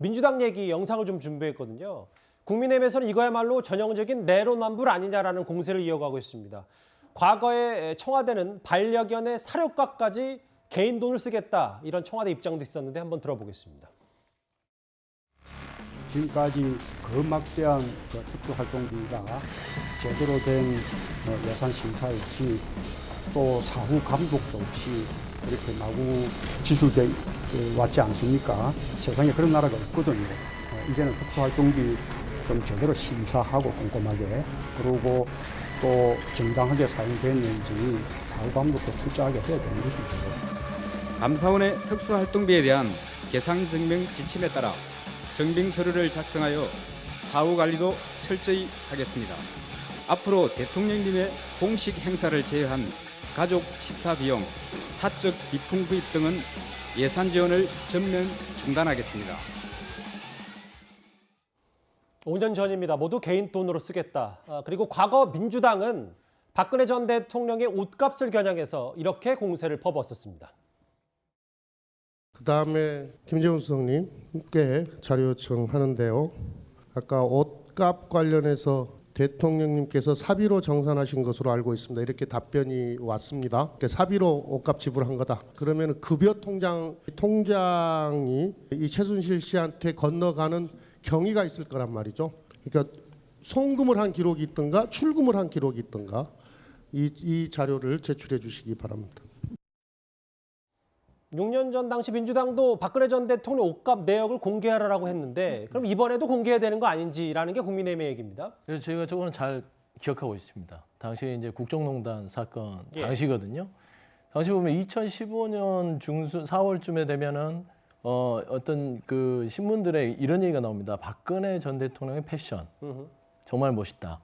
민주당 얘기 영상을 좀 준비했거든요. 국민의힘에서는 이거야말로 전형적인 내로남불 아니냐라는 공세를 이어가고 있습니다. 과거에 청와대는 반려견의 사료값까지 개인 돈을 쓰겠다 이런 청와대 입장도 있었는데 한번 들어보겠습니다. 지금까지 그 막대한 특수활동비가 제대로 된 예산 심사 없이 또 사후 감독도 없이 이렇게 마구 지출돼 왔지 않습니까? 세상에 그런 나라가 없거든요. 이제는 특수활동비 좀 제대로 심사하고 꼼꼼하게, 그리고 또 정당하게 사용됐는지 사후 감독도 철저하게 해야 되는 것이죠. 감사원의 특수활동비에 대한 계상증명 지침에 따라 증빙서류를 작성하여 사후 관리도 철저히 하겠습니다. 앞으로 대통령님의 공식 행사를 제외한 가족 식사 비용, 사적 비품 구입 등은 예산 지원을 전면 중단하겠습니다. 5년 전입니다. 모두 개인 돈으로 쓰겠다. 그리고 과거 민주당은 박근혜 전 대통령의 옷값을 겨냥해서 이렇게 공세를 퍼붓었습니다. 그다음에 김재원 수석님께 자료 요청하는데요. 아까 옷값 관련해서 대통령님께서 사비로 정산하신 것으로 알고 있습니다. 이렇게 답변이 왔습니다. 사비로 옷값 지불한 거다. 그러면 급여 통장이 이 최순실 씨한테 건너가는 경위가 있을 거란 말이죠. 그러니까 송금을 한 기록이 있든가 출금을 한 기록이 있든가 이 자료를 제출해 주시기 바랍니다. 6년 전 당시 민주당도 박근혜 전 대통령 옷값 내역을 공개하라고 했는데 그럼 이번에도 공개해야 되는 거 아닌지라는 게 국민의힘의 얘기입니다. 그래서 저희가 저거는 잘 기억하고 있습니다. 당시에 이제 국정농단 사건 예. 당시거든요. 당시 보면 2015년 중순 4월쯤에 되면은 어떤 그 신문들에 이런 얘기가 나옵니다. 박근혜 전 대통령의 패션 정말 멋있다.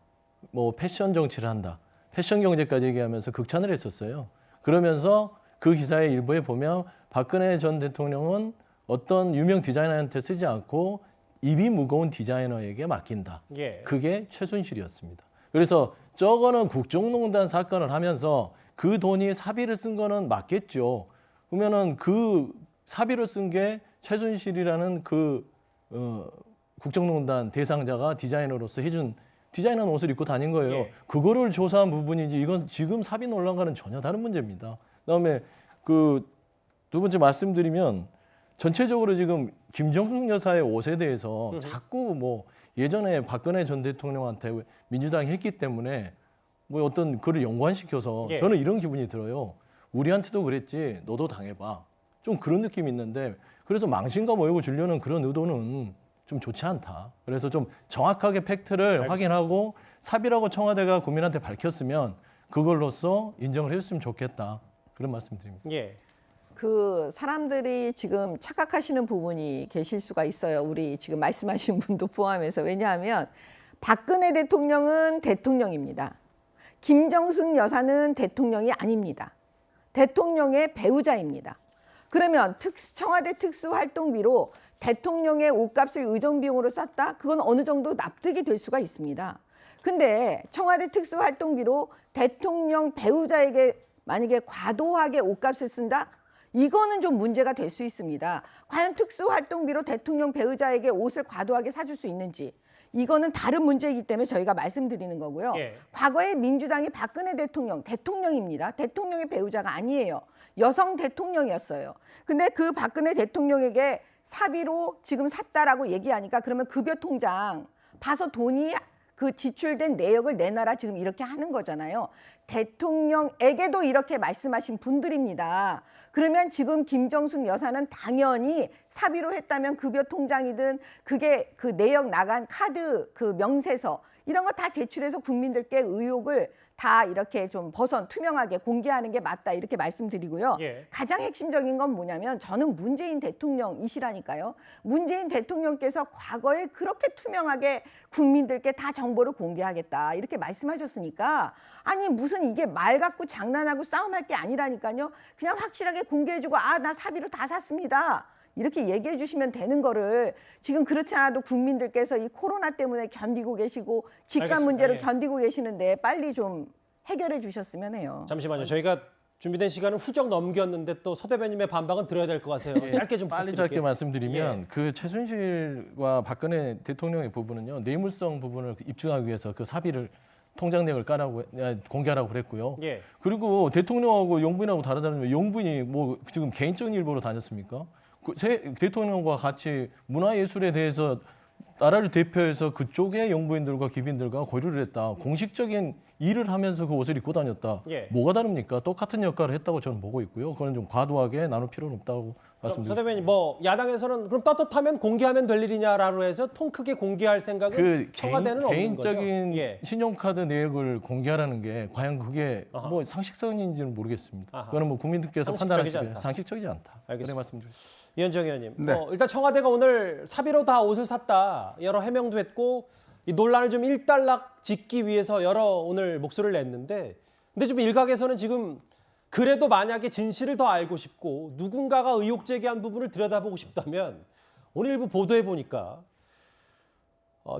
뭐 패션 정치를 한다. 패션 경제까지 얘기하면서 극찬을 했었어요. 그러면서 그 기사의 일부에 보면 박근혜 전 대통령은 어떤 유명 디자이너한테 쓰지 않고 입이 무거운 디자이너에게 맡긴다. 예. 그게 최순실이었습니다. 그래서 저거는 국정농단 사건을 하면서 그 돈이 사비를 쓴 거는 맞겠죠. 그러면은 그 사비를 쓴 게 최순실이라는 그 국정농단 대상자가 디자이너로서 해준 디자이너 옷을 입고 다닌 거예요. 예. 그거를 조사한 부분이지 이건 지금 사비 논란과는 전혀 다른 문제입니다. 그다음에 그 두 번째 말씀드리면 전체적으로 지금 김정숙 여사의 옷에 대해서 자꾸 뭐 예전에 박근혜 전 대통령한테 민주당이 했기 때문에 뭐 어떤 그를 연관시켜서 예. 저는 이런 기분이 들어요. 우리한테도 그랬지 너도 당해봐. 좀 그런 느낌이 있는데 그래서 망신과 모욕을 주려는 그런 의도는 좀 좋지 않다. 그래서 좀 정확하게 팩트를 알겠습니다. 확인하고 사비라고 청와대가 국민한테 밝혔으면 그걸로써 인정을 해줬으면 좋겠다. 그런 말씀드립니다. 예. 그 사람들이 지금 착각하시는 부분이 계실 수가 있어요. 우리 지금 말씀하신 분도 포함해서. 왜냐하면 박근혜 대통령은 대통령입니다. 김정숙 여사는 대통령이 아닙니다. 대통령의 배우자입니다. 그러면 청와대 특수활동비로 대통령의 옷값을 의정비용으로 썼다? 그건 어느 정도 납득이 될 수가 있습니다. 근데 청와대 특수활동비로 대통령 배우자에게 만약에 과도하게 옷값을 쓴다? 이거는 좀 문제가 될 수 있습니다. 과연 특수활동비로 대통령 배우자에게 옷을 과도하게 사줄 수 있는지 이거는 다른 문제이기 때문에 저희가 말씀드리는 거고요. 예. 과거에 민주당이 박근혜 대통령입니다. 대통령의 배우자가 아니에요. 여성 대통령이었어요. 근데 그 박근혜 대통령에게 사비로 지금 샀다라고 얘기하니까 그러면 급여 통장 봐서 돈이 그 지출된 내역을 내놔라 지금 이렇게 하는 거잖아요. 대통령에게도 이렇게 말씀하신 분들입니다. 그러면 지금 김정숙 여사는 당연히 사비로 했다면 급여 통장이든 그게 그 내역 나간 카드 그 명세서 이런 거 다 제출해서 국민들께 의혹을 다 이렇게 좀 투명하게 공개하는 게 맞다 이렇게 말씀드리고요. 예. 가장 핵심적인 건 뭐냐면 저는 문재인 대통령이시라니까요. 문재인 대통령께서 과거에 그렇게 투명하게 국민들께 다 정보를 공개하겠다 이렇게 말씀하셨으니까 아니 무슨 이게 말 갖고 장난하고 싸움할 게 아니라니까요. 그냥 확실하게 공개해주고 아 나 사비로 다 샀습니다. 이렇게 얘기해 주시면 되는 거를 지금 그렇지 않아도 국민들께서 이 코로나 때문에 견디고 계시고 집값 알겠습니다. 문제로 예. 견디고 계시는데 빨리 좀 해결해 주셨으면 해요. 잠시만요. 저희가 준비된 시간은 훌쩍 넘겼는데 또 서 대변님의 반박은 들어야 될 것 같아요. 짧게 좀 빨리 부탁드릴게요. 짧게 말씀드리면 그 최순실과 박근혜 대통령의 부분은요 뇌물성 부분을 입증하기 위해서 그 사비를 통장 내역을 공개하라고 그랬고요. 예. 그리고 대통령하고 용부인하고 다르다면 용부인이 뭐 지금 개인적인 일보로 다녔습니까? 대통령과 같이 문화예술에 대해서 나라를 대표해서 그쪽의 용부인들과 기빈들과 고려를 했다. 공식적인 일을 하면서 그 옷을 입고 다녔다. 예. 뭐가 다릅니까? 똑같은 역할을 했다고 저는 보고 있고요. 그건 좀 과도하게 나눌 필요는 없다고 서 말씀드립니다. 대변인 뭐 야당에서는 그럼 떳떳하면 공개하면 될 일이냐라고 해서 통 크게 공개할 생각은 그 청와대는 없는 거죠. 개인적인 예. 신용카드 내역을 공개하라는 게 과연 그게 아하. 뭐 상식성인지는 모르겠습니다. 아하. 그거는 뭐 국민들께서 상식적이지 판단하시기에 않다. 상식적이지 않다. 알겠습니다. 그래 말씀드립니다. 이현정 의원님, 네. 일단 청와대가 오늘 사비로 다 옷을 샀다 여러 해명도 했고 이 논란을 좀 일단락 짓기 위해서 여러 오늘 목소리를 냈는데, 근데 좀 일각에서는 지금 그래도 만약에 진실을 더 알고 싶고 누군가가 의혹 제기한 부분을 들여다보고 싶다면 오늘 일부 보도해 보니까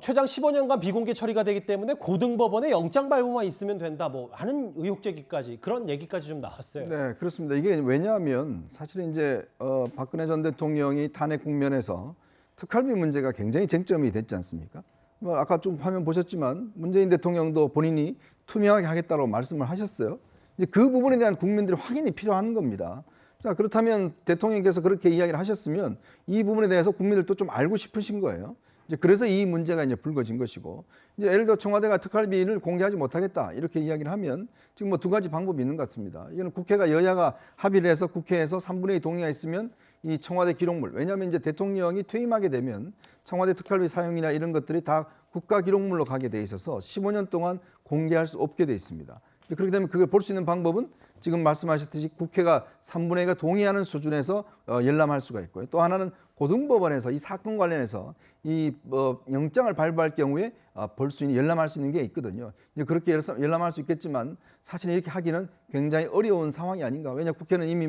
최장 15년간 비공개 처리가 되기 때문에 고등법원에 영장 발부만 있으면 된다 뭐 하는 의혹 제기까지 그런 얘기까지 좀 나왔어요. 네, 그렇습니다. 이게 왜냐하면 사실은 이제 박근혜 전 대통령이 탄핵 국면에서 특활비 문제가 굉장히 쟁점이 됐지 않습니까? 뭐 아까 좀 화면 보셨지만 문재인 대통령도 본인이 투명하게 하겠다고 말씀을 하셨어요. 이제 그 부분에 대한 국민들의 확인이 필요한 겁니다. 자, 그렇다면 대통령께서 그렇게 이야기를 하셨으면 이 부분에 대해서 국민들도 좀 알고 싶으신 거예요. 이제 그래서 이 문제가 이제 불거진 것이고, 이제 예를 들어 청와대가 특활비를 공개하지 못하겠다 이렇게 이야기를 하면 지금 뭐 두 가지 방법이 있는 것 같습니다. 이거는 국회가 여야가 합의를 해서 국회에서 3분의 2 동의가 있으면 이 청와대 기록물, 왜냐하면 이제 대통령이 퇴임하게 되면 청와대 특활비 사용이나 이런 것들이 다 국가 기록물로 가게 돼 있어서 15년 동안 공개할 수 없게 돼 있습니다. 그렇게 되면 그걸 볼 수 있는 방법은 지금 말씀하셨듯이 국회가 3분의 2가 동의하는 수준에서 열람할 수가 있고요. 또 하나는 고등법원에서 이 사건 관련해서 이 영장을 발부할 경우에 볼 수 있는 열람할 수 있는 게 있거든요. 이제 그렇게 열람할 수 있겠지만 사실 이렇게 하기는 굉장히 어려운 상황이 아닌가. 왜냐 국회는 이미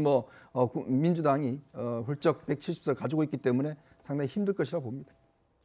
민주당이 훌쩍 170석 가지고 있기 때문에 상당히 힘들 것이라 봅니다.